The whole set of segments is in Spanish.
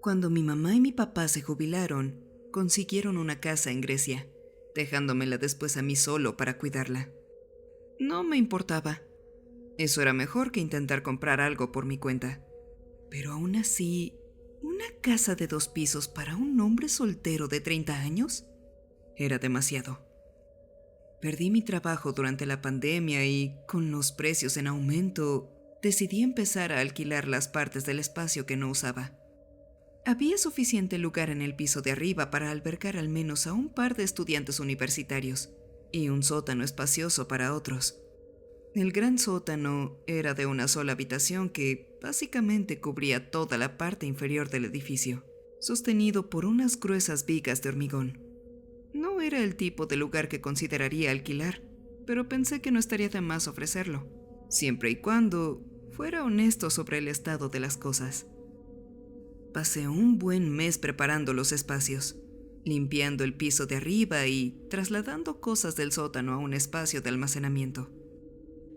Cuando mi mamá y mi papá se jubilaron, consiguieron una casa en Grecia, dejándomela después a mí solo para cuidarla. No me importaba. Eso era mejor que intentar comprar algo por mi cuenta. Pero aún así, ¿una casa de 2 pisos para un hombre soltero de 30 años? Era demasiado. Perdí mi trabajo durante la pandemia y, con los precios en aumento, decidí empezar a alquilar las partes del espacio que no usaba. Había suficiente lugar en el piso de arriba para albergar al menos a un par de estudiantes universitarios, y un sótano espacioso para otros. El gran sótano era de una sola habitación que básicamente cubría toda la parte inferior del edificio, sostenido por unas gruesas vigas de hormigón. No era el tipo de lugar que consideraría alquilar, pero pensé que no estaría de más ofrecerlo, siempre y cuando fuera honesto sobre el estado de las cosas. Pasé un buen mes preparando los espacios, limpiando el piso de arriba y trasladando cosas del sótano a un espacio de almacenamiento.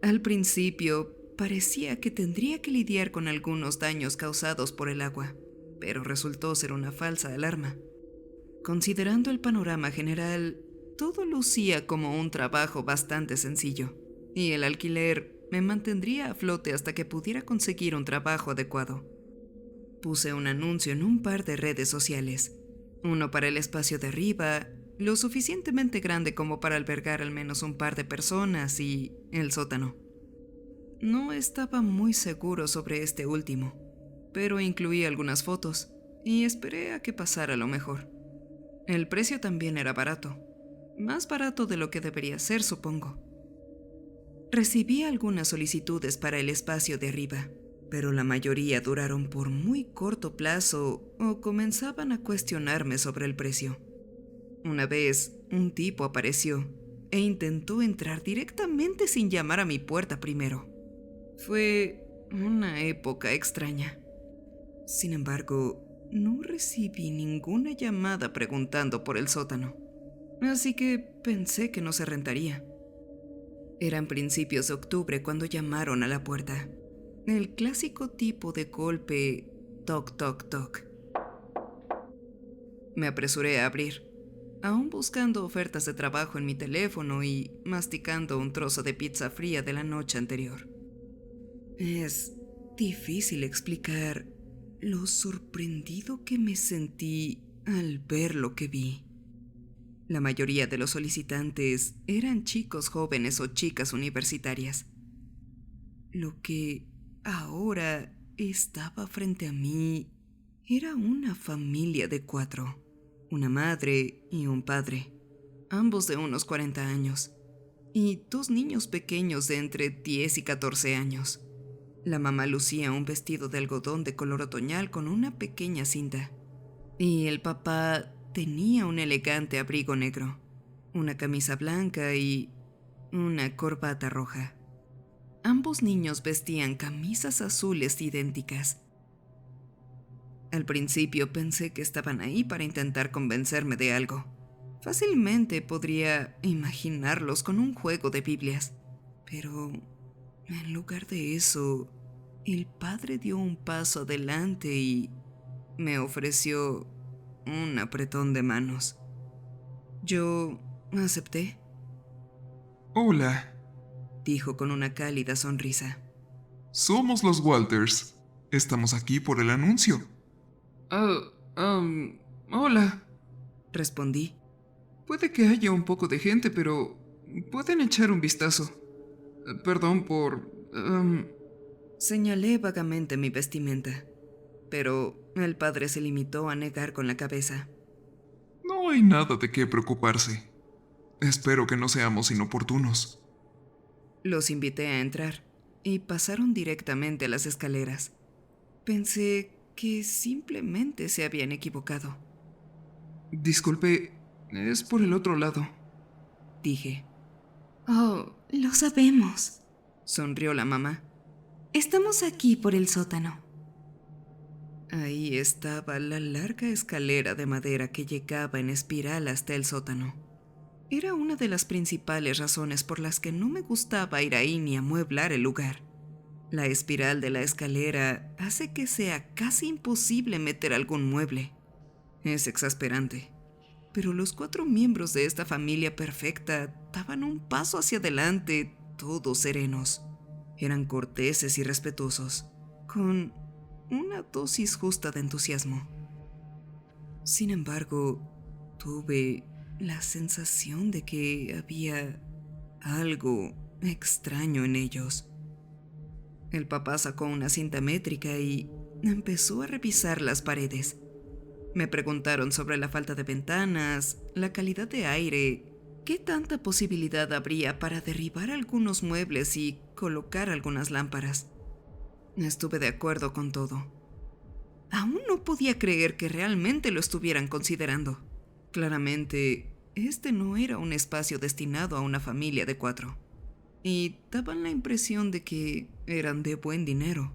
Al principio, parecía que tendría que lidiar con algunos daños causados por el agua, pero resultó ser una falsa alarma. Considerando el panorama general, todo lucía como un trabajo bastante sencillo, y el alquiler me mantendría a flote hasta que pudiera conseguir un trabajo adecuado. Puse un anuncio en un par de redes sociales, uno para el espacio de arriba, lo suficientemente grande como para albergar al menos un par de personas, y el sótano. No estaba muy seguro sobre este último, pero incluí algunas fotos y esperé a que pasara lo mejor. El precio también era barato, más barato de lo que debería ser, supongo. Recibí algunas solicitudes para el espacio de arriba, pero la mayoría duraron por muy corto plazo o comenzaban a cuestionarme sobre el precio. Una vez, un tipo apareció e intentó entrar directamente sin llamar a mi puerta primero. Fue una época extraña. Sin embargo, no recibí ninguna llamada preguntando por el sótano, así que pensé que no se rentaría. Eran principios de octubre cuando llamaron a la puerta. El clásico tipo de golpe toc toc toc. Me apresuré a abrir, aún buscando ofertas de trabajo en mi teléfono y masticando un trozo de pizza fría de la noche anterior. Es difícil explicar lo sorprendido que me sentí al ver lo que vi. La mayoría de los solicitantes eran chicos jóvenes o chicas universitarias. Lo que ahora estaba frente a mí era una familia de 4, una madre y un padre, ambos de unos 40 años, y 2 niños pequeños de entre 10 y 14 años. La mamá lucía un vestido de algodón de color otoñal con una pequeña cinta, y el papá tenía un elegante abrigo negro, una camisa blanca y una corbata roja. Ambos niños vestían camisas azules idénticas. Al principio pensé que estaban ahí para intentar convencerme de algo. Fácilmente podría imaginarlos con un juego de Biblias, pero en lugar de eso, el padre dio un paso adelante y me ofreció un apretón de manos. Yo acepté, Hola, dijo con una cálida sonrisa. somos los Walters. Estamos aquí por el anuncio. Oh, hola. Respondí. Puede que haya un poco de gente, pero pueden echar un vistazo. Perdón por... Señalé vagamente mi vestimenta, pero el padre se limitó a negar con la cabeza. No hay nada de qué preocuparse. Espero que no seamos inoportunos. Los invité a entrar y pasaron directamente a las escaleras. Pensé que simplemente se habían equivocado, disculpe, es por el otro lado. dije. Oh, lo sabemos. Sonrió la mamá. Estamos aquí por el sótano. Ahí estaba la larga escalera de madera que llegaba en espiral hasta el sótano. Era una de las principales razones por las que no me gustaba ir ahí ni amueblar el lugar. La espiral de la escalera hace que sea casi imposible meter algún mueble. Es exasperante. Pero los 4 miembros de esta familia perfecta daban un paso hacia adelante, todos serenos. Eran corteses y respetuosos, con una dosis justa de entusiasmo. Sin embargo, tuve la sensación de que había algo extraño en ellos. El papá sacó una cinta métrica y empezó a revisar las paredes. Me preguntaron sobre la falta de ventanas, la calidad de aire, qué tanta posibilidad habría para derribar algunos muebles y colocar algunas lámparas. Estuve de acuerdo con todo. Aún no podía creer que realmente lo estuvieran considerando. Claramente, este no era un espacio destinado a una familia de 4. Y daban la impresión de que eran de buen dinero.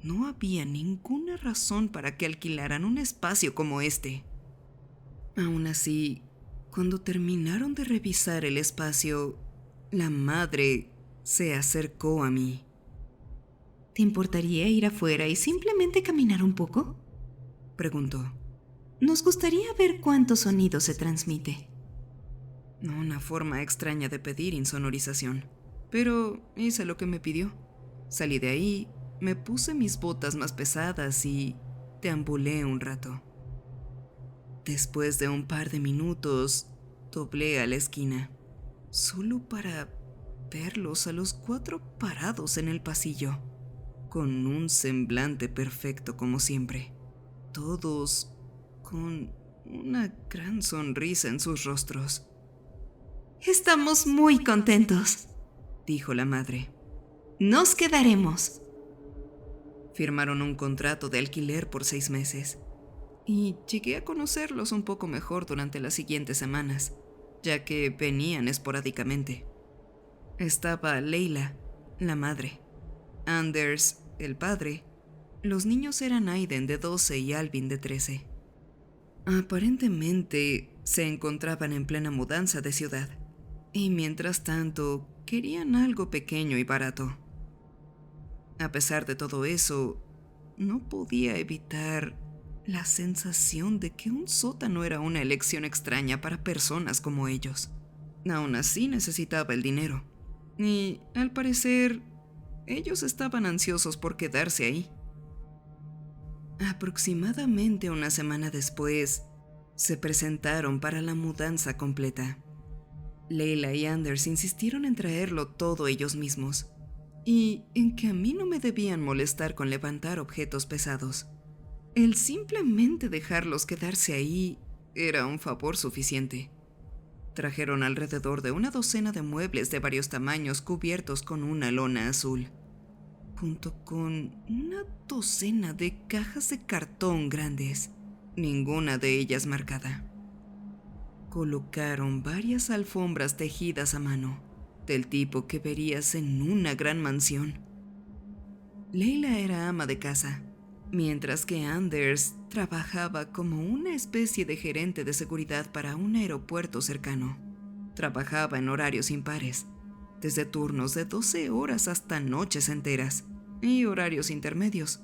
No había ninguna razón para que alquilaran un espacio como este. Aún así, cuando terminaron de revisar el espacio, la madre se acercó a mí. ¿Te importaría ir afuera y simplemente caminar un poco? Preguntó. Nos gustaría ver cuántos sonidos se transmite. Una forma extraña de pedir insonorización, pero hice lo que me pidió. Salí de ahí, me puse mis botas más pesadas y deambulé un rato. Después de un par de minutos, doblé a la esquina, solo para verlos a los 4 parados en el pasillo, con un semblante perfecto como siempre, todos con una gran sonrisa en sus rostros. Estamos muy contentos, dijo la madre. Nos quedaremos. Firmaron un contrato de alquiler por 6 meses. Y llegué a conocerlos un poco mejor durante las siguientes semanas, ya que venían esporádicamente. Estaba Leila, la madre, Anders, el padre. Los niños eran Aiden de 12 y Alvin de 13. Aparentemente se encontraban en plena mudanza de ciudad, y mientras tanto querían algo pequeño y barato. A pesar de todo eso, no podía evitar la sensación de que un sótano era una elección extraña para personas como ellos. Aún así necesitaba el dinero, y al parecer ellos estaban ansiosos por quedarse ahí. Aproximadamente una semana después, se presentaron para la mudanza completa. Leila y Anders insistieron en traerlo todo ellos mismos, y en que a mí no me debían molestar con levantar objetos pesados. El simplemente dejarlos quedarse ahí era un favor suficiente. Trajeron alrededor de una docena de muebles de varios tamaños cubiertos con una lona azul, junto con una docena de cajas de cartón grandes, ninguna de ellas marcada. Colocaron varias alfombras tejidas a mano, del tipo que verías en una gran mansión. Leila era ama de casa, mientras que Anders trabajaba como una especie de gerente de seguridad para un aeropuerto cercano. Trabajaba en horarios impares, desde turnos de 12 horas hasta noches enteras, y horarios intermedios.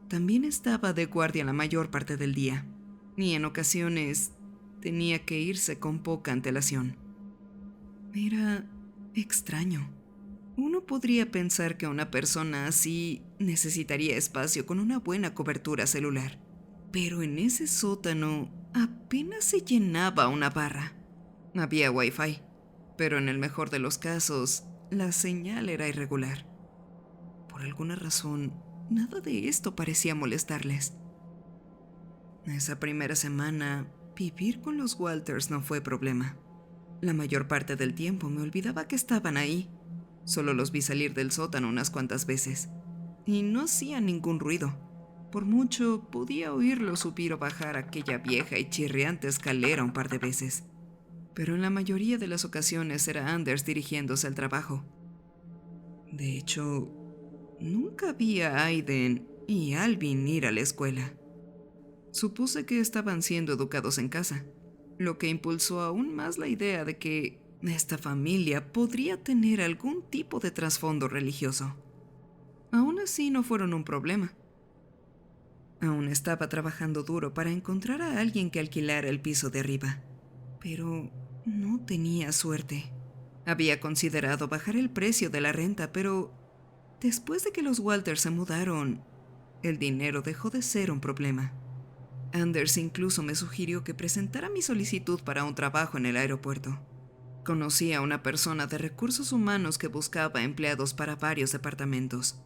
También estaba de guardia la mayor parte del día, y en ocasiones tenía que irse con poca antelación. Era extraño. Uno podría pensar que una persona así necesitaría espacio con una buena cobertura celular, pero en ese sótano apenas se llenaba una barra. Había wifi, pero en el mejor de los casos, la señal era irregular. Por alguna razón, nada de esto parecía molestarles. Esa primera semana, vivir con los Walters no fue problema. La mayor parte del tiempo me olvidaba que estaban ahí. Solo los vi salir del sótano unas cuantas veces, y no hacían ningún ruido. Por mucho, podía oírlos subir o bajar aquella vieja y chirriante escalera un par de veces. Pero en la mayoría de las ocasiones era Anders dirigiéndose al trabajo. De hecho, nunca vi a Aiden y Alvin ir a la escuela. Supuse que estaban siendo educados en casa, lo que impulsó aún más la idea de que esta familia podría tener algún tipo de trasfondo religioso. aún así no fueron un problema. Aún estaba trabajando duro para encontrar a alguien que alquilara el piso de arriba, pero no tenía suerte. Había considerado bajar el precio de la renta, pero después de que los Walters se mudaron, el dinero dejó de ser un problema. Anders incluso me sugirió que presentara mi solicitud para un trabajo en el aeropuerto. Conocí a una persona de recursos humanos que buscaba empleados para varios departamentos.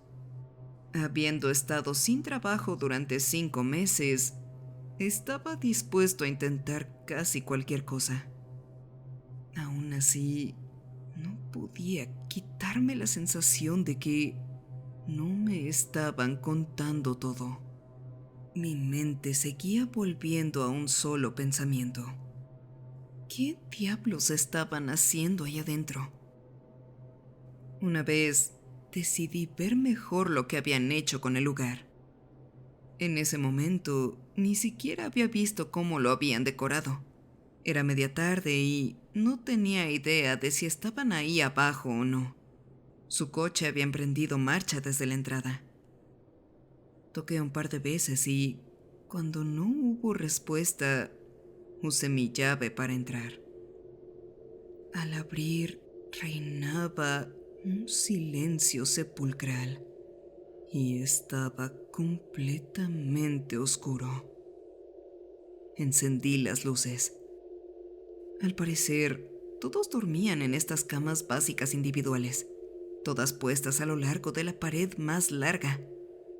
Habiendo estado sin trabajo durante 5 meses, estaba dispuesto a intentar casi cualquier cosa. Aún así, no podía quitarme la sensación de que no me estaban contando todo. Mi mente seguía volviendo a un solo pensamiento. ¿Qué diablos estaban haciendo ahí adentro? Una vez decidí ver mejor lo que habían hecho con el lugar. En ese momento, ni siquiera había visto cómo lo habían decorado. Era media tarde y no tenía idea de si estaban ahí abajo o no. Su coche había emprendido marcha desde la entrada. Toqué un par de veces y, cuando no hubo respuesta, usé mi llave para entrar. Al abrir, reinaba un silencio sepulcral y estaba completamente oscuro. Encendí las luces. Al parecer, todos dormían en estas camas básicas individuales, todas puestas a lo largo de la pared más larga.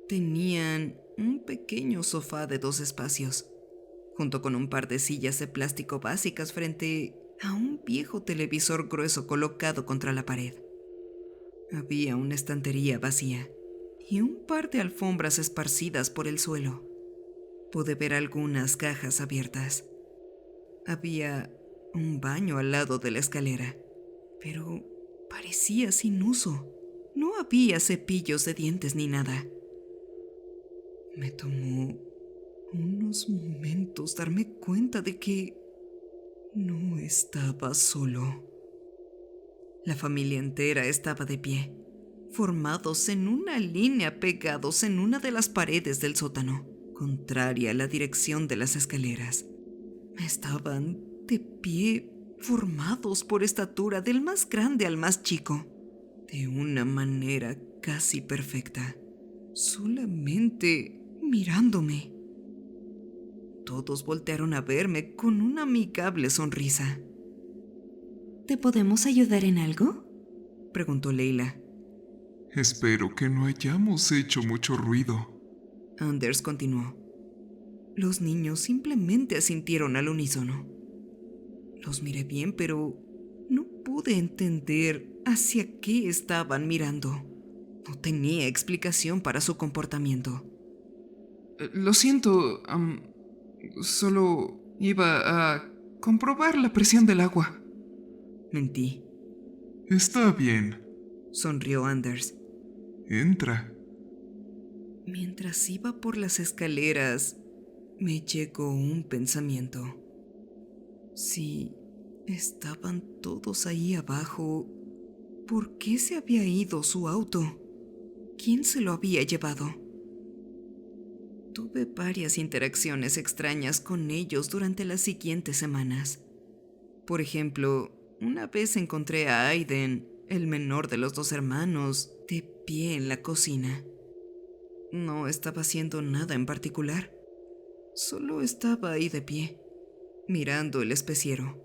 Tenían un pequeño sofá de 2 espacios, junto con un par de sillas de plástico básicas frente a un viejo televisor grueso colocado contra la pared. Había una estantería vacía y un par de alfombras esparcidas por el suelo. Pude ver algunas cajas abiertas. Había un baño al lado de la escalera, pero parecía sin uso. No había cepillos de dientes ni nada. Me tomó unos momentos darme cuenta de que no estaba solo. La familia entera estaba de pie, formados en una línea pegados en una de las paredes del sótano, contraria a la dirección de las escaleras. Estaban de pie, formados por estatura del más grande al más chico, de una manera casi perfecta, solamente mirándome. Todos voltearon a verme con una amigable sonrisa. ¿Te podemos ayudar en algo? Preguntó Leila. Espero que no hayamos hecho mucho ruido. Anders continuó. Los niños simplemente asintieron al unísono. Los miré bien, pero no pude entender hacia qué estaban mirando. No tenía explicación para su comportamiento. Lo siento, solo iba a comprobar la presión del agua. Mentí. Está bien. Sonrió Anders. Entra. Mientras iba por las escaleras, me llegó un pensamiento. Si estaban todos ahí abajo, ¿por qué se había ido su auto? ¿Quién se lo había llevado? Tuve varias interacciones extrañas con ellos durante las siguientes semanas. Por ejemplo, una vez encontré a Aiden, el menor de los 2 hermanos, de pie en la cocina. No estaba haciendo nada en particular. Solo estaba ahí de pie, mirando el especiero.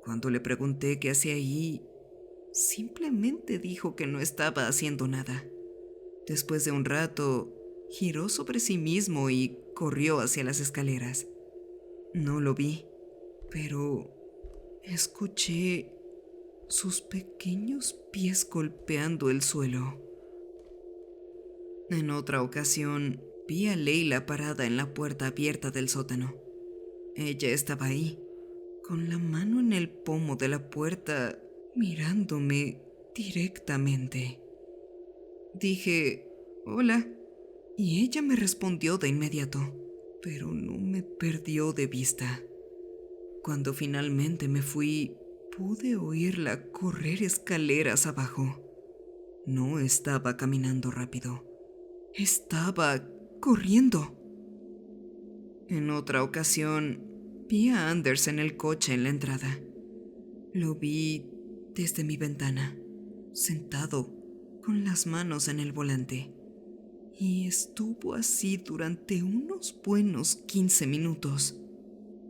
Cuando le pregunté qué hacía ahí, simplemente dijo que no estaba haciendo nada. Después de un rato, giró sobre sí mismo y corrió hacia las escaleras. No lo vi, pero escuché sus pequeños pies golpeando el suelo. En otra ocasión, vi a Leila parada en la puerta abierta del sótano. Ella estaba ahí, con la mano en el pomo de la puerta, mirándome directamente. Dije, hola, y ella me respondió de inmediato, pero no me perdió de vista. Cuando finalmente me fui, pude oírla correr escaleras abajo. No estaba caminando rápido. Estaba corriendo. En otra ocasión, vi a Anders en el coche en la entrada. Lo vi desde mi ventana, sentado, con las manos en el volante. Y estuvo así durante unos buenos 15 minutos,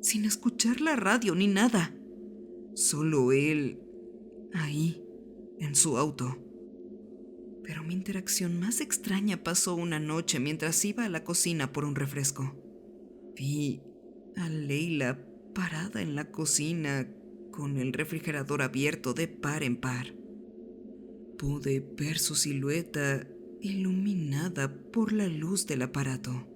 sin escuchar la radio ni nada. Solo él, ahí, en su auto. Pero mi interacción más extraña pasó una noche mientras iba a la cocina por un refresco. Vi a Leila parada en la cocina con el refrigerador abierto de par en par. Pude ver su silueta iluminada por la luz del aparato.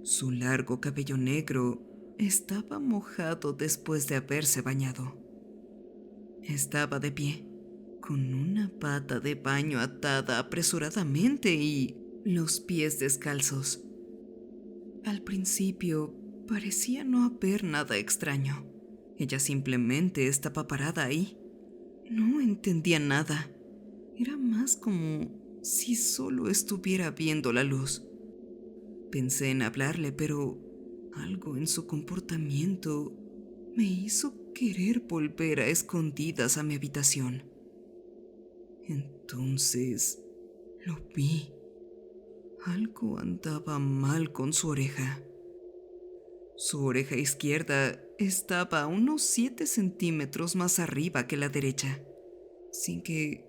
Su largo cabello negro estaba mojado después de haberse bañado. Estaba de pie, con una bata de baño atada apresuradamente y los pies descalzos. Al principio parecía no haber nada extraño. Ella simplemente estaba parada ahí. No entendía nada. Era más como si solo estuviera viendo la luz. Pensé en hablarle, pero algo en su comportamiento me hizo querer volver a escondidas a mi habitación. Entonces lo vi. Algo andaba mal con su oreja. Su oreja izquierda estaba a unos 7 centímetros más arriba que la derecha, sin que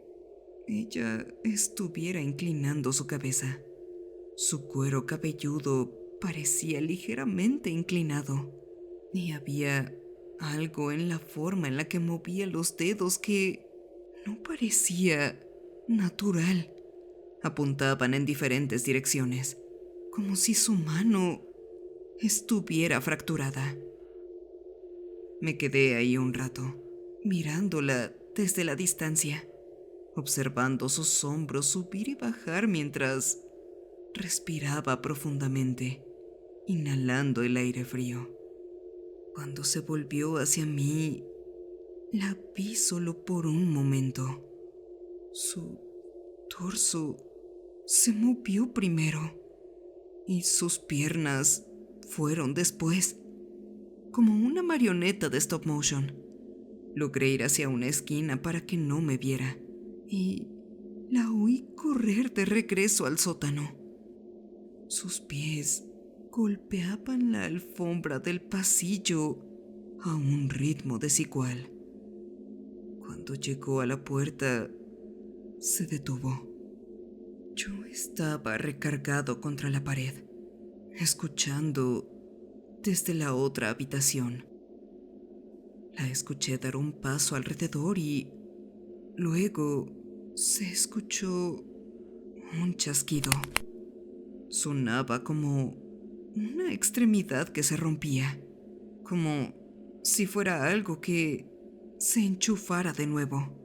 ella estuviera inclinando su cabeza. Su cuero cabelludo parecía ligeramente inclinado, y había algo en la forma en la que movía los dedos que no parecía natural. Apuntaban en diferentes direcciones, como si su mano estuviera fracturada. Me quedé ahí un rato, mirándola desde la distancia, observando sus hombros subir y bajar mientras respiraba profundamente, inhalando el aire frío. Cuando se volvió hacia mí, la vi solo por un momento. Su torso se movió primero y sus piernas fueron después, como una marioneta de stop motion. Logré ir hacia una esquina para que no me viera y la oí correr de regreso al sótano. Sus pies golpeaban la alfombra del pasillo a un ritmo desigual. Cuando llegó a la puerta, se detuvo. Yo estaba recargado contra la pared, escuchando desde la otra habitación. La escuché dar un paso alrededor y luego se escuchó un chasquido. Sonaba como una extremidad que se rompía, como si fuera algo que se enchufara de nuevo.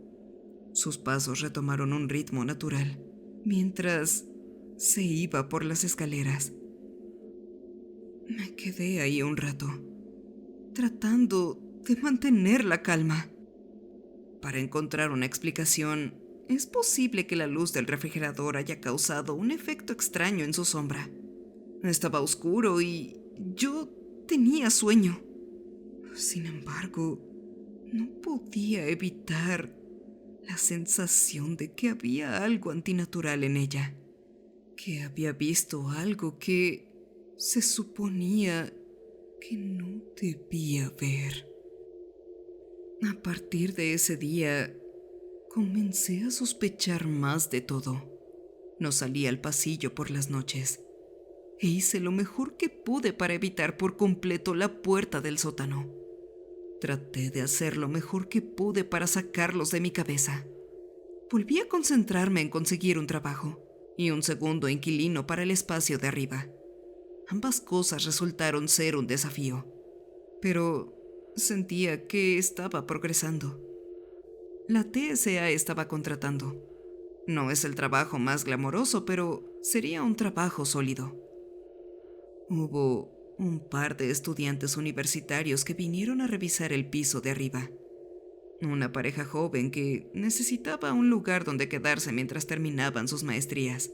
Sus pasos retomaron un ritmo natural mientras se iba por las escaleras. Me quedé ahí un rato, tratando de mantener la calma. Para encontrar una explicación, es posible que la luz del refrigerador haya causado un efecto extraño en su sombra. Estaba oscuro y yo tenía sueño. Sin embargo, no podía evitar la sensación de que había algo antinatural en ella, que había visto algo que se suponía que no debía ver. A partir de ese día, comencé a sospechar más de todo. No salí al pasillo por las noches e hice lo mejor que pude para evitar por completo la puerta del sótano. Traté de hacer lo mejor que pude para sacarlos de mi cabeza. Volví a concentrarme en conseguir un trabajo y un segundo inquilino para el espacio de arriba. Ambas cosas resultaron ser un desafío, pero sentía que estaba progresando. La TSA estaba contratando. No es el trabajo más glamoroso, pero sería un trabajo sólido. Hubo un par de estudiantes universitarios que vinieron a revisar el piso de arriba. Una pareja joven que necesitaba un lugar donde quedarse mientras terminaban sus maestrías.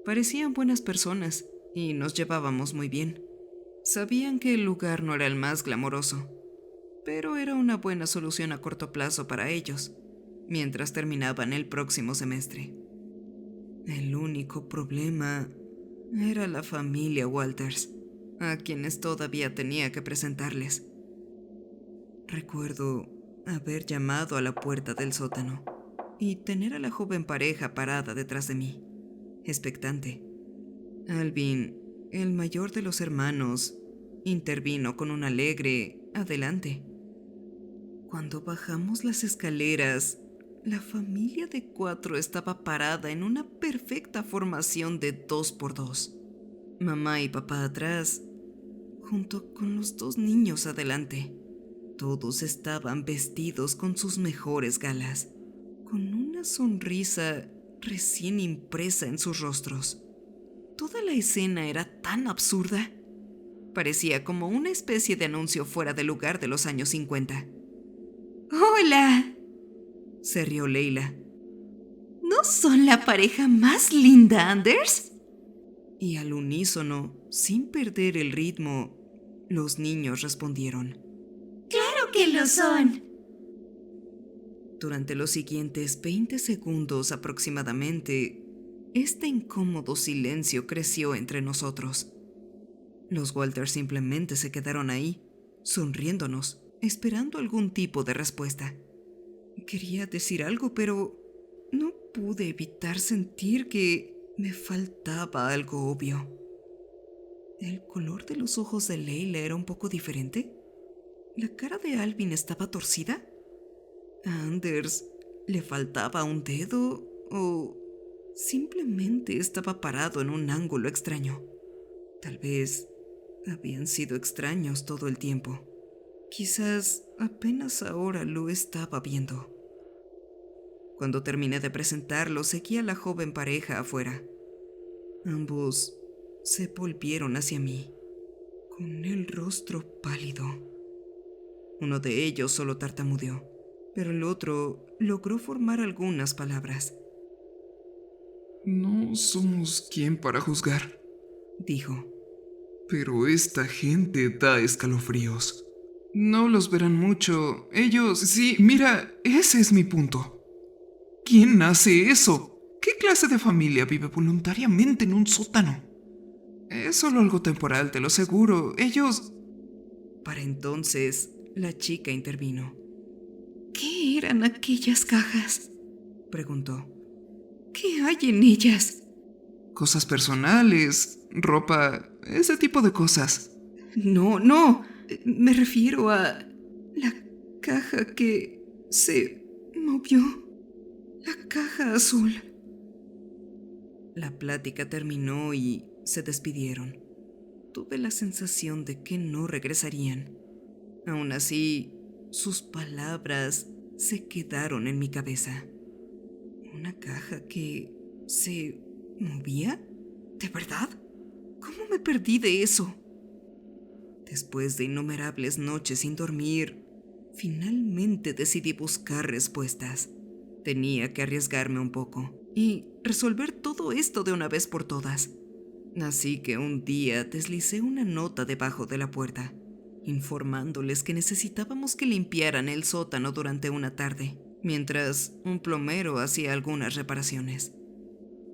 Parecían buenas personas y nos llevábamos muy bien. Sabían que el lugar no era el más glamoroso, pero era una buena solución a corto plazo para ellos, mientras terminaban el próximo semestre. El único problema era la familia Walters, a quienes todavía tenía que presentarles. Recuerdo haber llamado a la puerta del sótano y tener a la joven pareja parada detrás de mí, expectante. Alvin, el mayor de los hermanos, intervino con un alegre "adelante". Cuando bajamos las escaleras, la familia de 4 estaba parada en una perfecta formación de 2 por 2. Mamá y papá atrás, junto con los 2 niños adelante. Todos estaban vestidos con sus mejores galas, con una sonrisa recién impresa en sus rostros. Toda la escena era tan absurda. Parecía como una especie de anuncio fuera de lugar de los años 50. ¡Hola! Se rió Leila. ¿No son la pareja más linda, Anders? Y al unísono, sin perder el ritmo, los niños respondieron. ¡Claro que lo son! Durante los siguientes 20 segundos aproximadamente, este incómodo silencio creció entre nosotros. Los Walters simplemente se quedaron ahí, sonriéndonos, esperando algún tipo de respuesta. Quería decir algo, pero no pude evitar sentir que me faltaba algo obvio. ¿El color de los ojos de Leila era un poco diferente? ¿La cara de Alvin estaba torcida? ¿A Anders le faltaba un dedo o simplemente estaba parado en un ángulo extraño? Tal vez habían sido extraños todo el tiempo. Quizás apenas ahora lo estaba viendo. Cuando terminé de presentarlo, seguí a la joven pareja afuera. Ambos se volvieron hacia mí, con el rostro pálido. Uno de ellos solo tartamudeó, pero el otro logró formar algunas palabras. No somos quien para juzgar, Dijo. pero esta gente da escalofríos. No los verán mucho. Ellos... Sí, mira, ese es mi punto. ¿Quién hace eso? ¿Qué clase de familia vive voluntariamente en un sótano? Es solo algo temporal, te lo aseguro. Ellos... Para entonces, la chica intervino. ¿Qué eran aquellas cajas? Preguntó. ¿Qué hay en ellas? Cosas personales, ropa, ese tipo de cosas. No. Me refiero a la caja que se movió. La caja azul. La plática terminó y se despidieron. Tuve la sensación de que no regresarían. Aún así, sus palabras se quedaron en mi cabeza. ¿Una caja que se movía? ¿De verdad? ¿Cómo me perdí de eso? Después de innumerables noches sin dormir, finalmente decidí buscar respuestas. Tenía que arriesgarme un poco y resolver todo esto de una vez por todas. Así que un día deslicé una nota debajo de la puerta, informándoles que necesitábamos que limpiaran el sótano durante una tarde, mientras un plomero hacía algunas reparaciones.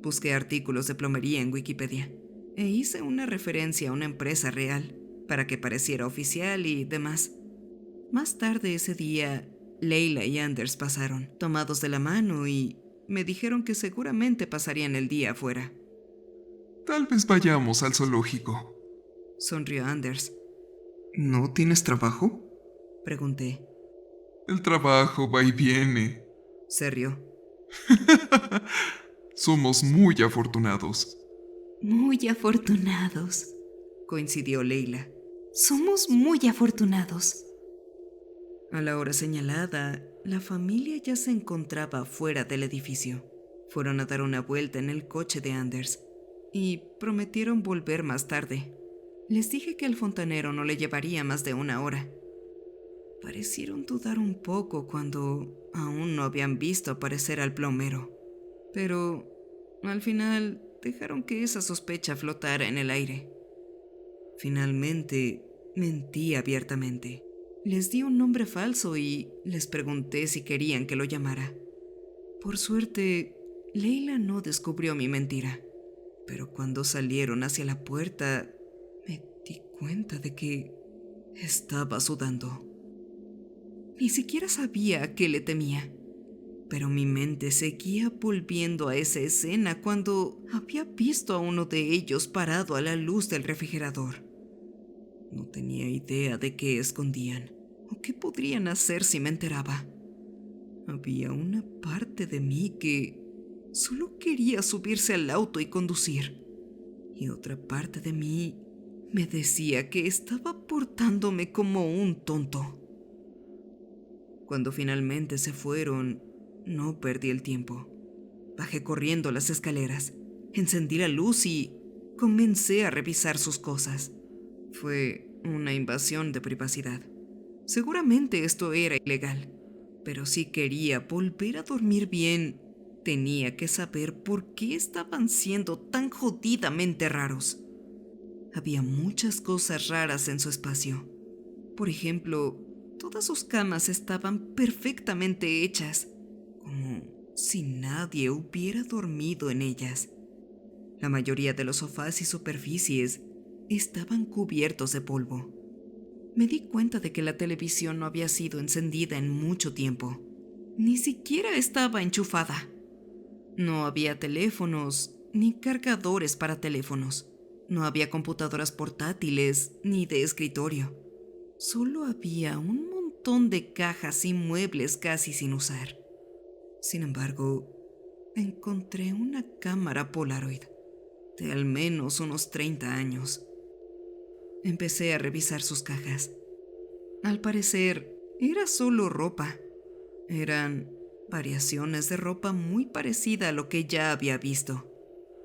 Busqué artículos de plomería en Wikipedia e hice una referencia a una empresa real para que pareciera oficial y demás. Más tarde ese día, Leila y Anders pasaron, tomados de la mano, y me dijeron que seguramente pasarían el día afuera. Tal vez vayamos al zoológico. Sonrió Anders. ¿No tienes trabajo? Pregunté. El trabajo va y viene. Se rió. Somos muy afortunados. Muy afortunados. Coincidió Leila. Somos muy afortunados. A la hora señalada, la familia ya se encontraba fuera del edificio. Fueron a dar una vuelta en el coche de Anders y prometieron volver más tarde. Les dije que el fontanero no le llevaría más de 1 hora. Parecieron dudar un poco cuando aún no habían visto aparecer al plomero, pero al final dejaron que esa sospecha flotara en el aire. Finalmente, mentí abiertamente. Les di un nombre falso y les pregunté si querían que lo llamara. Por suerte, Leila no descubrió mi mentira, pero cuando salieron hacia la puerta, me di cuenta de que estaba sudando. Ni siquiera sabía a qué le temía, pero mi mente seguía volviendo a esa escena cuando había visto a uno de ellos parado a la luz del refrigerador. No tenía idea de qué escondían o qué podrían hacer si me enteraba. Había una parte de mí que solo quería subirse al auto y conducir, y otra parte de mí me decía que estaba portándome como un tonto. Cuando finalmente se fueron, no perdí el tiempo. Bajé corriendo las escaleras, encendí la luz y comencé a revisar sus cosas. Fue una invasión de privacidad. Seguramente esto era ilegal, pero si quería volver a dormir bien, tenía que saber por qué estaban siendo tan jodidamente raros. Había muchas cosas raras en su espacio. Por ejemplo, todas sus camas estaban perfectamente hechas, como si nadie hubiera dormido en ellas. La mayoría de los sofás y superficies estaban cubiertos de polvo. Me di cuenta de que la televisión no había sido encendida en mucho tiempo. Ni siquiera estaba enchufada. No había teléfonos ni cargadores para teléfonos. No había computadoras portátiles ni de escritorio. Solo había un montón de cajas y muebles casi sin usar. Sin embargo, encontré una cámara Polaroid de al menos unos 30 años. Empecé a revisar sus cajas. Al parecer, era solo ropa. Eran variaciones de ropa muy parecida a lo que ya había visto.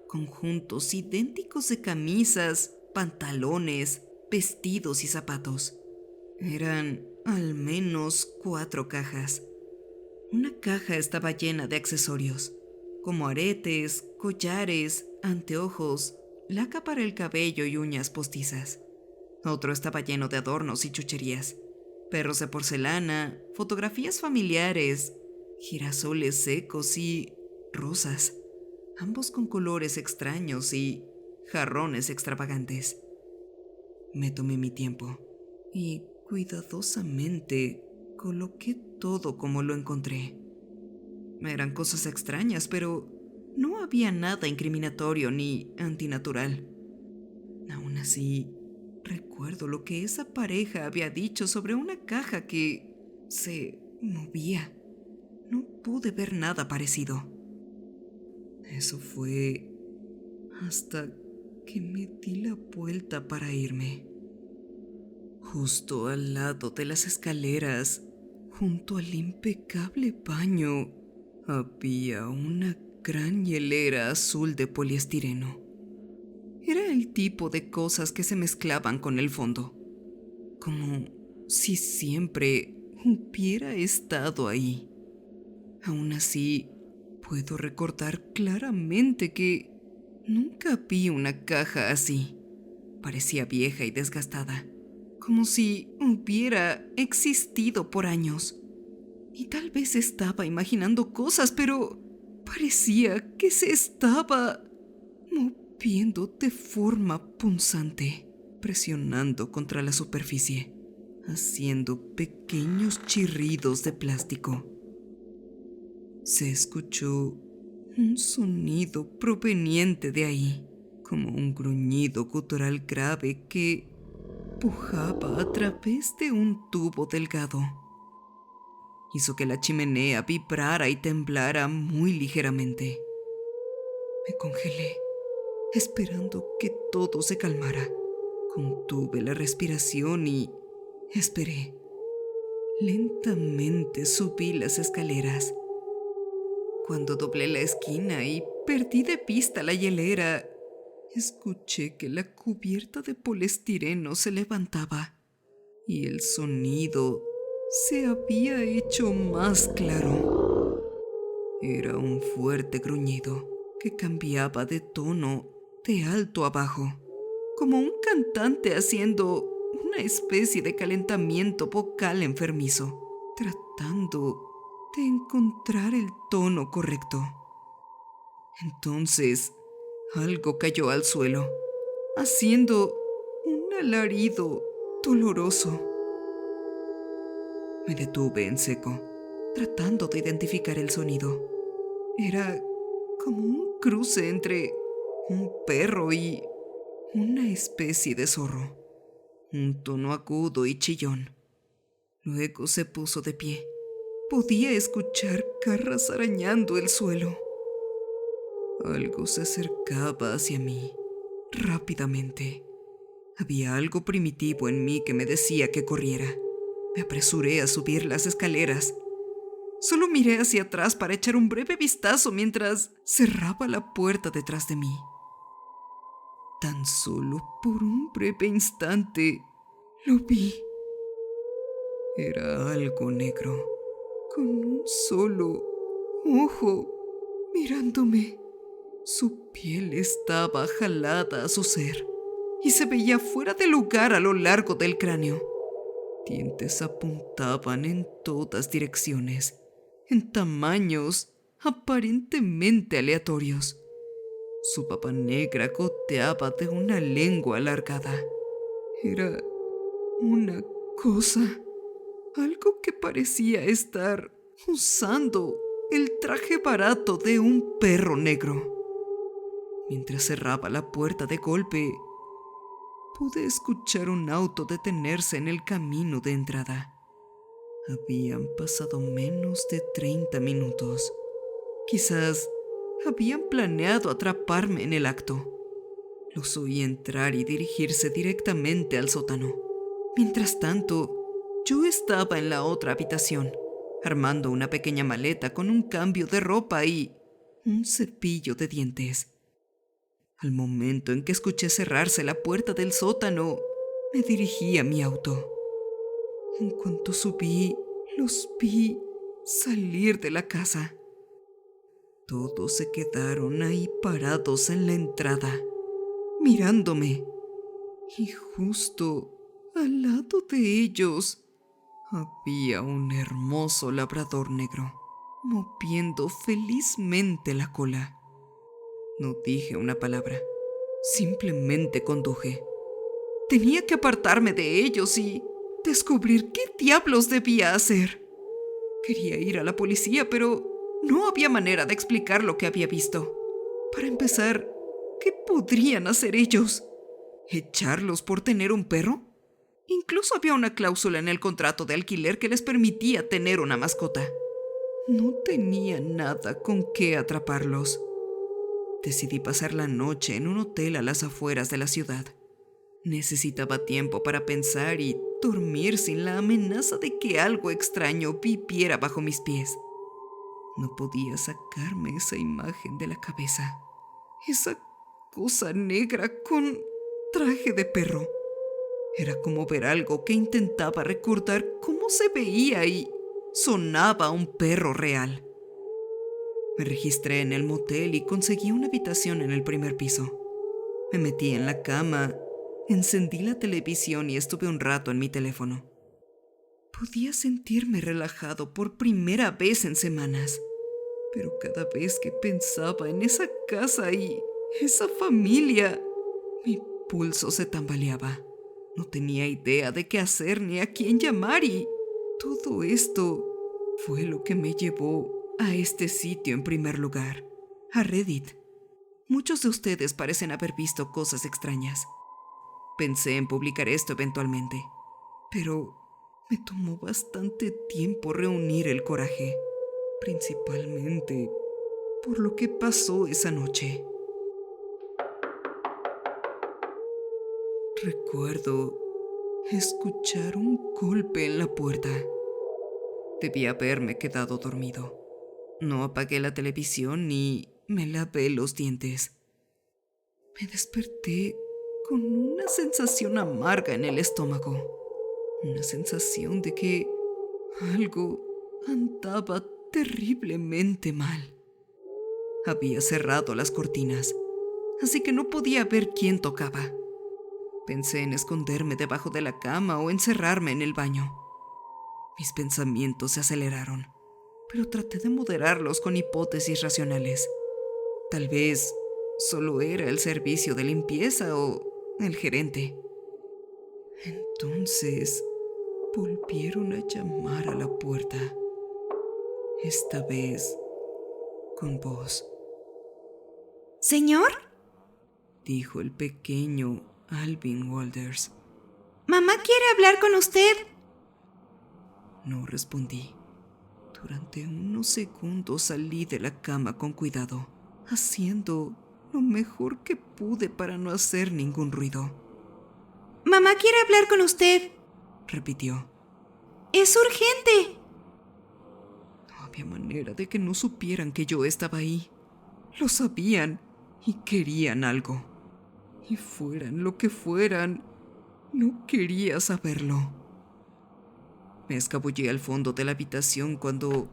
Conjuntos idénticos de camisas, pantalones, vestidos y zapatos. Eran al menos 4 cajas. Una caja estaba llena de accesorios, como aretes, collares, anteojos, laca para el cabello y uñas postizas. Otro estaba lleno de adornos y chucherías, perros de porcelana, fotografías familiares, girasoles secos y rosas, ambos con colores extraños y jarrones extravagantes. Me tomé mi tiempo y cuidadosamente coloqué todo como lo encontré. Eran cosas extrañas, pero no había nada incriminatorio ni antinatural. Aún así, recuerdo lo que esa pareja había dicho sobre una caja que se movía. No pude ver nada parecido. Eso fue hasta que me di la vuelta para irme. Justo al lado de las escaleras, junto al impecable baño, había una gran hielera azul de poliestireno. Era el tipo de cosas que se mezclaban con el fondo, como si siempre hubiera estado ahí. Aún así, puedo recordar claramente que nunca vi una caja así. Parecía vieja y desgastada, como si hubiera existido por años. Y tal vez estaba imaginando cosas, pero parecía que se estaba moviendo de forma punzante, presionando contra la superficie, haciendo pequeños chirridos de plástico. Se escuchó un sonido proveniente de ahí, como un gruñido gutural grave que pujaba a través de un tubo delgado. Hizo que la chimenea vibrara y temblara muy ligeramente. Me congelé, esperando que todo se calmara. Contuve la respiración y esperé. Lentamente subí las escaleras. Cuando doblé la esquina y perdí de vista la hielera, escuché que la cubierta de poliestireno se levantaba y el sonido se había hecho más claro. Era un fuerte gruñido que cambiaba de tono de alto a bajo, como un cantante haciendo una especie de calentamiento vocal enfermizo, tratando de encontrar el tono correcto. Entonces, algo cayó al suelo, haciendo un alarido doloroso. Me detuve en seco, tratando de identificar el sonido. Era como un cruce entre un perro y una especie de zorro. Un tono agudo y chillón. Luego se puso de pie. Podía escuchar garras arañando el suelo. Algo se acercaba hacia mí, rápidamente. Había algo primitivo en mí que me decía que corriera. Me apresuré a subir las escaleras. Solo miré hacia atrás para echar un breve vistazo mientras cerraba la puerta detrás de mí. Tan solo por un breve instante lo vi. Era algo negro, con un solo ojo mirándome. Su piel estaba jalada a su ser y se veía fuera de lugar a lo largo del cráneo. Dientes apuntaban en todas direcciones, en tamaños aparentemente aleatorios. Su baba negra goteaba de una lengua alargada. Era una cosa, algo que parecía estar usando el traje barato de un perro negro. Mientras cerraba la puerta de golpe, pude escuchar un auto detenerse en el camino de entrada. Habían pasado menos de 30 minutos. Quizás habían planeado atraparme en el acto. Los oí entrar y dirigirse directamente al sótano. Mientras tanto, yo estaba en la otra habitación, armando una pequeña maleta con un cambio de ropa y un cepillo de dientes. Al momento en que escuché cerrarse la puerta del sótano, me dirigí a mi auto. En cuanto subí, los vi salir de la casa. Todos se quedaron ahí parados en la entrada, mirándome. Y justo al lado de ellos había un hermoso labrador negro, moviendo felizmente la cola. No dije una palabra, simplemente conduje. Tenía que apartarme de ellos y descubrir qué diablos debía hacer. Quería ir a la policía, pero no había manera de explicar lo que había visto. Para empezar, ¿qué podrían hacer ellos? ¿Echarlos por tener un perro? Incluso había una cláusula en el contrato de alquiler que les permitía tener una mascota. No tenía nada con qué atraparlos. Decidí pasar la noche en un hotel a las afueras de la ciudad. Necesitaba tiempo para pensar y dormir sin la amenaza de que algo extraño viviera bajo mis pies. No podía sacarme esa imagen de la cabeza. Esa cosa negra con traje de perro. Era como ver algo que intentaba recordar cómo se veía y sonaba un perro real. Me registré en el motel y conseguí una habitación en el primer piso. Me metí en la cama, encendí la televisión y estuve un rato en mi teléfono. Podía sentirme relajado por primera vez en semanas, pero cada vez que pensaba en esa casa y esa familia, mi pulso se tambaleaba. No tenía idea de qué hacer ni a quién llamar y todo esto fue lo que me llevó a este sitio en primer lugar, a Reddit. Muchos de ustedes parecen haber visto cosas extrañas. Pensé en publicar esto eventualmente, pero me tomó bastante tiempo reunir el coraje, principalmente por lo que pasó esa noche. Recuerdo escuchar un golpe en la puerta. Debía haberme quedado dormido. No apagué la televisión ni me lavé los dientes. Me desperté con una sensación amarga en el estómago. Una sensación de que Algo andaba terriblemente mal. Había cerrado las cortinas, así que no podía ver quién tocaba. Pensé en esconderme debajo de la cama o encerrarme en el baño. Mis pensamientos se aceleraron, pero traté de moderarlos con hipótesis racionales. Tal vez solo era el servicio de limpieza o el gerente. Entonces volvieron a llamar a la puerta, esta vez con voz. ¿Señor? Dijo el pequeño Alvin Walters. Mamá quiere hablar con usted. No respondí. Durante unos segundos salí de la cama con cuidado, haciendo lo mejor que pude para no hacer ningún ruido. Mamá quiere hablar con usted. Repitió. ¡Es urgente! No había manera de que no supieran que yo estaba ahí. Lo sabían y querían algo. Y fueran lo que fueran, no quería saberlo. Me escabullí al fondo de la habitación cuando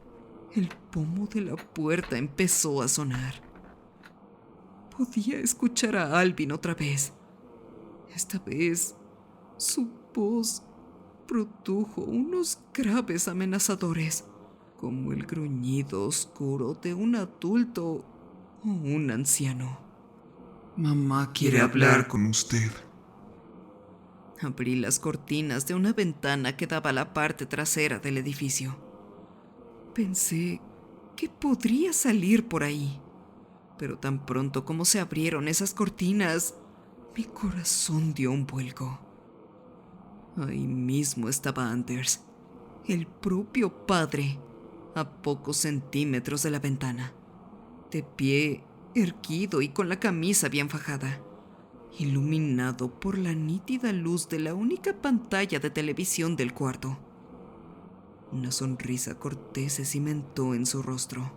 el pomo de la puerta empezó a sonar. Podía escuchar a Alvin otra vez. Esta vez, su voz produjo unos graves amenazadores, como el gruñido oscuro de un adulto o un anciano. Mamá quiere hablar con... con usted. Abrí las cortinas de una ventana que daba a la parte trasera del edificio. Pensé que podría salir por ahí, pero tan pronto como se abrieron esas cortinas, mi corazón dio un vuelco. Ahí mismo estaba Anders, el propio padre, a pocos centímetros de la ventana, de pie, erguido y con la camisa bien fajada, iluminado por la nítida luz de la única pantalla de televisión del cuarto. Una sonrisa cortés se cimentó en su rostro.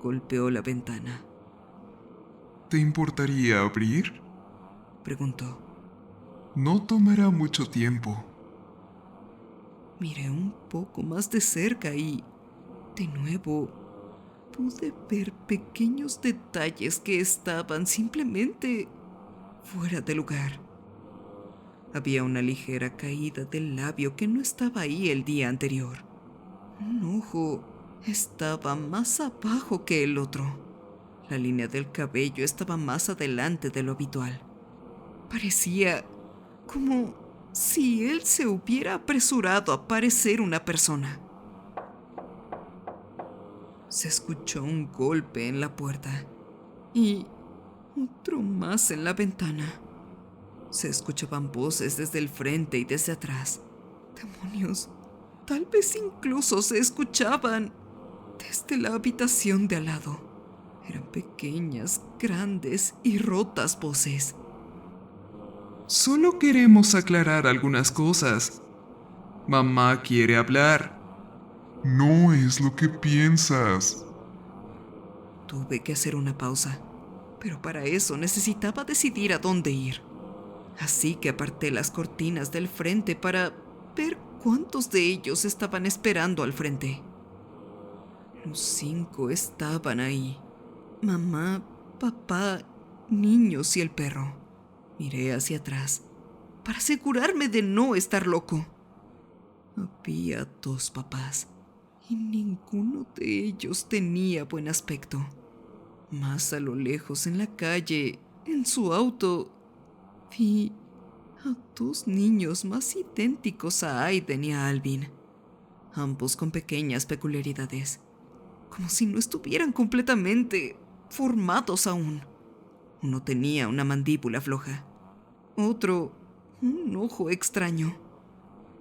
Golpeó la ventana. ¿Te importaría abrir? Preguntó. No tomará mucho tiempo. Miré un poco más de cerca y, de nuevo, pude ver pequeños detalles que estaban simplemente fuera de lugar. Había una ligera caída del labio que no estaba ahí el día anterior. Un ojo estaba más abajo que el otro. La línea del cabello estaba más adelante de lo habitual. Parecía como si él se hubiera apresurado a parecer una persona. Se escuchó un golpe en la puerta y otro más en la ventana. Se escuchaban voces desde el frente y desde atrás. ¡Demonios! Tal vez incluso se escuchaban desde la habitación de al lado. Eran pequeñas, grandes y rotas voces. Solo queremos aclarar algunas cosas. Mamá quiere hablar. No es lo que piensas. Tuve que hacer una pausa, pero para eso necesitaba decidir a dónde ir. Así que aparté las cortinas del frente para ver cuántos de ellos estaban esperando al frente. Los 5 estaban ahí. Mamá, papá, niños y el perro. Miré hacia atrás para asegurarme de no estar loco. Había 2 papás y ninguno de ellos tenía buen aspecto. Más a lo lejos en la calle, en su auto, vi a 2 niños más idénticos a Aiden y a Alvin, ambos con pequeñas peculiaridades, como si no estuvieran completamente formados aún. Uno tenía una mandíbula floja, otro un ojo extraño.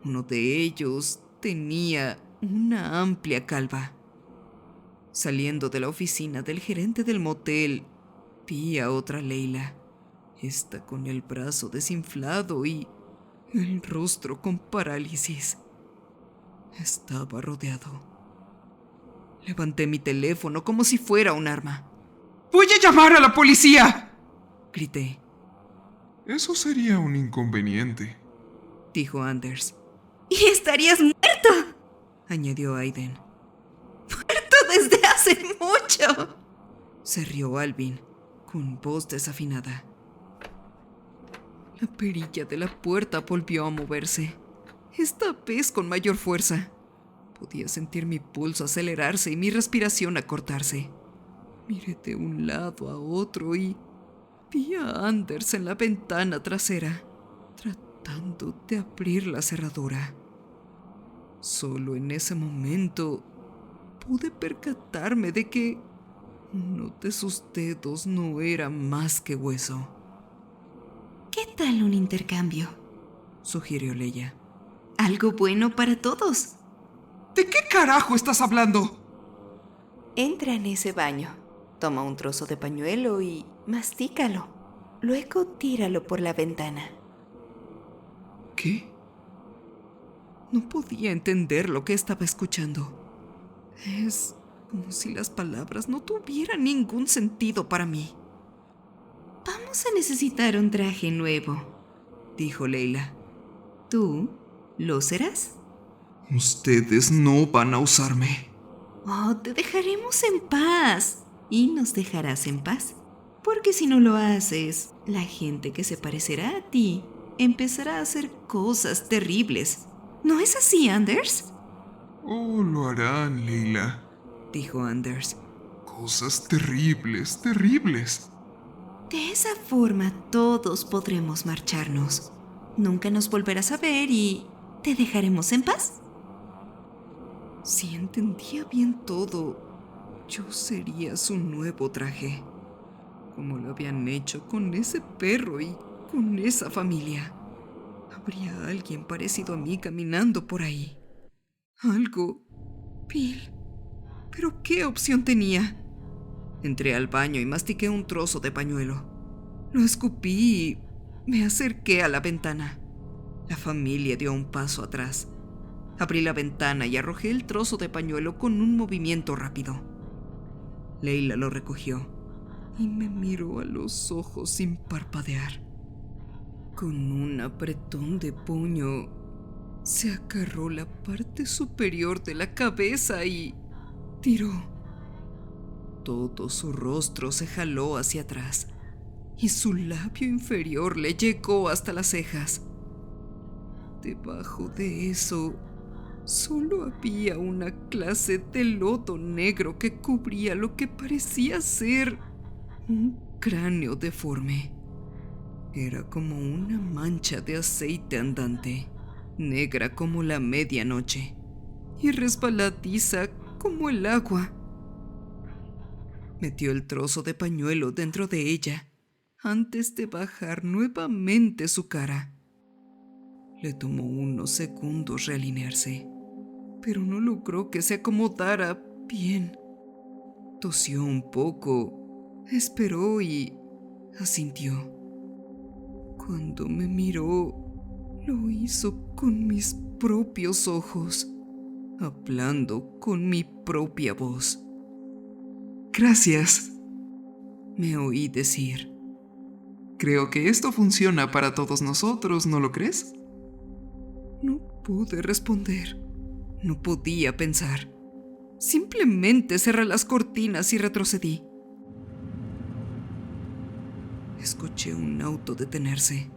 Uno de ellos tenía una amplia calva. Saliendo de la oficina del gerente del motel, vi a otra Leila, esta con el brazo desinflado y el rostro con parálisis. Estaba rodeado. Levanté mi teléfono como si fuera un arma. ¡Voy a llamar a la policía! Grité. Eso sería un inconveniente. dijo Anders. ¡Y estarías muerto! Añadió Aiden. ¡Muerto desde hace mucho! Se rió Alvin, con voz desafinada. La perilla de la puerta volvió a moverse, esta vez con mayor fuerza. Podía sentir mi pulso acelerarse y mi respiración acortarse. Miré de un lado a otro y vi a Anders en la ventana trasera, tratando de abrir la cerradura. Solo en ese momento pude percatarme de que uno de sus dedos no era más que hueso, ¿Qué tal un intercambio? sugirió Leia. Algo bueno para todos. ¿De qué carajo estás hablando? Entra en ese baño, toma un trozo de pañuelo y mastícalo. Luego tíralo por la ventana. ¿Qué? No podía entender lo que estaba escuchando. Es como si las palabras no tuvieran ningún sentido para mí, Vamos a necesitar un traje nuevo, dijo Leila. ¿tú lo serás? Ustedes no van a usarme. Oh, te dejaremos en paz. Y nos dejarás en paz. Porque si no lo haces, la gente que se parecerá a ti empezará a hacer cosas terribles. ¿No es así, Anders? Oh, lo harán, Leila. Dijo Anders. Cosas terribles, terribles. De esa forma todos podremos marcharnos. Nunca nos volverás a ver y te dejaremos en paz. Si entendía bien todo, yo sería su nuevo traje, como lo habían hecho con ese perro y con esa familia. Habría alguien parecido a mí caminando por ahí. Algo. Bill. ¿Pero qué opción tenía? Entré al baño y mastiqué un trozo de pañuelo. Lo escupí y me acerqué a la ventana. La familia dio un paso atrás. Abrí la ventana y arrojé el trozo de pañuelo con un movimiento rápido. Leila lo recogió y me miró a los ojos sin parpadear. Con un apretón de puño, se agarró la parte superior de la cabeza y tiró. Todo su rostro se jaló hacia atrás y su labio inferior le llegó hasta las cejas. Debajo de eso, solo había una clase de lodo negro que cubría lo que parecía ser un cráneo deforme. Era como una mancha de aceite andante, negra como la medianoche y resbaladiza como el agua. Metió el trozo de pañuelo dentro de ella antes de bajar nuevamente su cara. Le tomó unos segundos realinearse, pero no logró que se acomodara bien. Tosió un poco, esperó y asintió. Cuando me miró, lo hizo con mis propios ojos, hablando con mi propia voz. Gracias. Me oí decir. Creo que esto funciona para todos nosotros, ¿no lo crees? No pude responder. No podía pensar. Simplemente cerré las cortinas y retrocedí. Escuché un auto detenerse.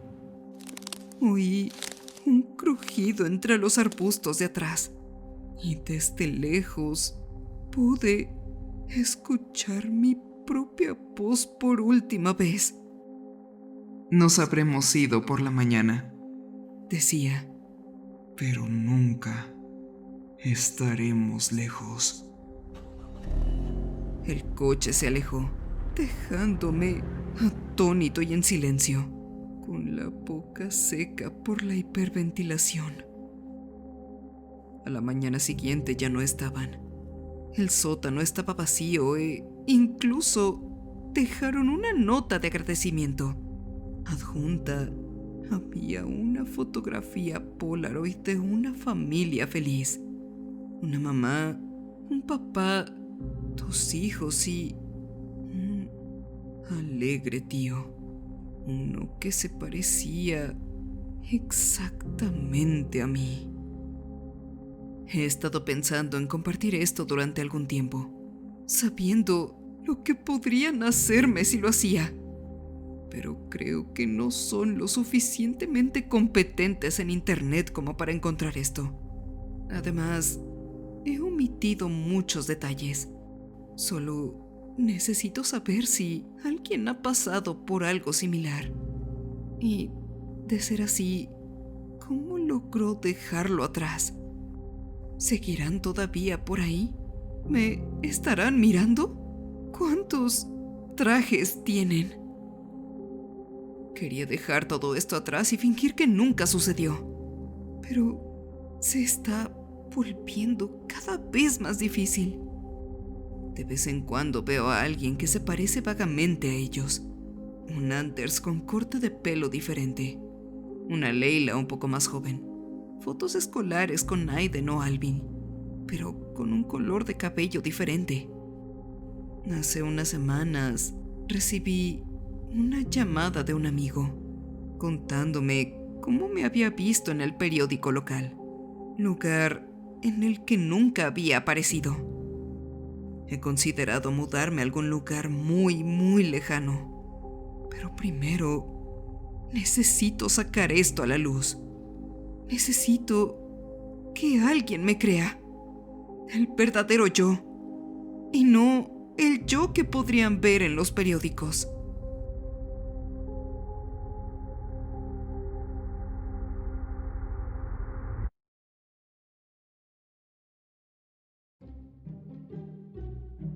Oí un crujido entre los arbustos de atrás. Y desde lejos pude escuchar mi propia voz por última vez. Nos habremos ido por la mañana, Decía. pero nunca estaremos lejos. El coche se alejó, dejándome atónito y en silencio, con la boca seca por la hiperventilación. A la mañana siguiente ya no estaban. El sótano estaba vacío e incluso dejaron una nota de agradecimiento. Adjunta había una fotografía Polaroid de una familia feliz. Una mamá, un papá, 2 hijos y un alegre tío. Uno que se parecía exactamente a mí. He estado pensando en compartir esto durante algún tiempo, sabiendo lo que podrían hacerme si lo hacía. Pero creo que no son lo suficientemente competentes en internet como para encontrar esto. Además, he omitido muchos detalles. Solo necesito saber si alguien ha pasado por algo similar. Y, de ser así, ¿cómo logró dejarlo atrás? ¿Seguirán todavía por ahí? ¿Me estarán mirando? ¿Cuántos trajes tienen? Quería dejar todo esto atrás y fingir que nunca sucedió. Pero se está volviendo cada vez más difícil. De vez en cuando veo a alguien que se parece vagamente a ellos. Un Anders con corte de pelo diferente. Una Leila un poco más joven. Fotos escolares con Aiden o Alvin, pero con un color de cabello diferente. Hace unas semanas recibí una llamada de un amigo contándome cómo me había visto en el periódico local, lugar en el que nunca había aparecido. He considerado mudarme a algún lugar muy, muy lejano, pero primero necesito sacar esto a la luz. Necesito que alguien me crea, el verdadero yo, y no el yo que podrían ver en los periódicos.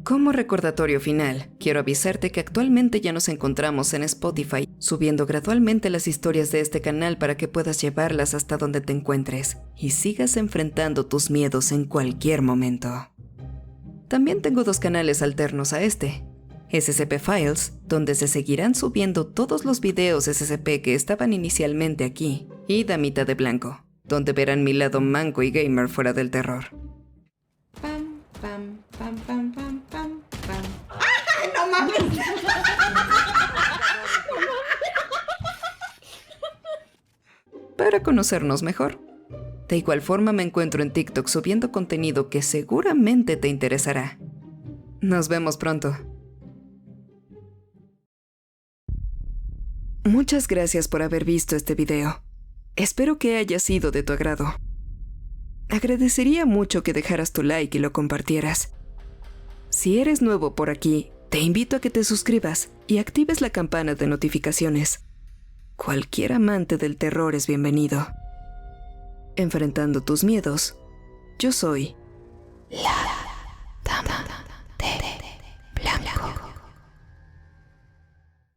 Como recordatorio final, quiero avisarte que actualmente ya nos encontramos en Spotify, subiendo gradualmente las historias de este canal para que puedas llevarlas hasta donde te encuentres y sigas enfrentando tus miedos en cualquier momento. También tengo 2 canales alternos a este: SCP Files, donde se seguirán subiendo todos los videos SCP que estaban inicialmente aquí, y Damita de Blanco, donde verán mi lado manco y gamer fuera del terror. Pam, pam, pam, pam, pam, pam, pam. ¡Ay, no mames! Para conocernos mejor. De igual forma me encuentro en TikTok subiendo contenido que seguramente te interesará. Nos vemos pronto. Muchas gracias por haber visto este video. Espero que haya sido de tu agrado. Agradecería mucho que dejaras tu like y lo compartieras. Si eres nuevo por aquí, te invito a que te suscribas y actives la campana de notificaciones. Cualquier amante del terror es bienvenido. Enfrentando tus miedos, yo soy la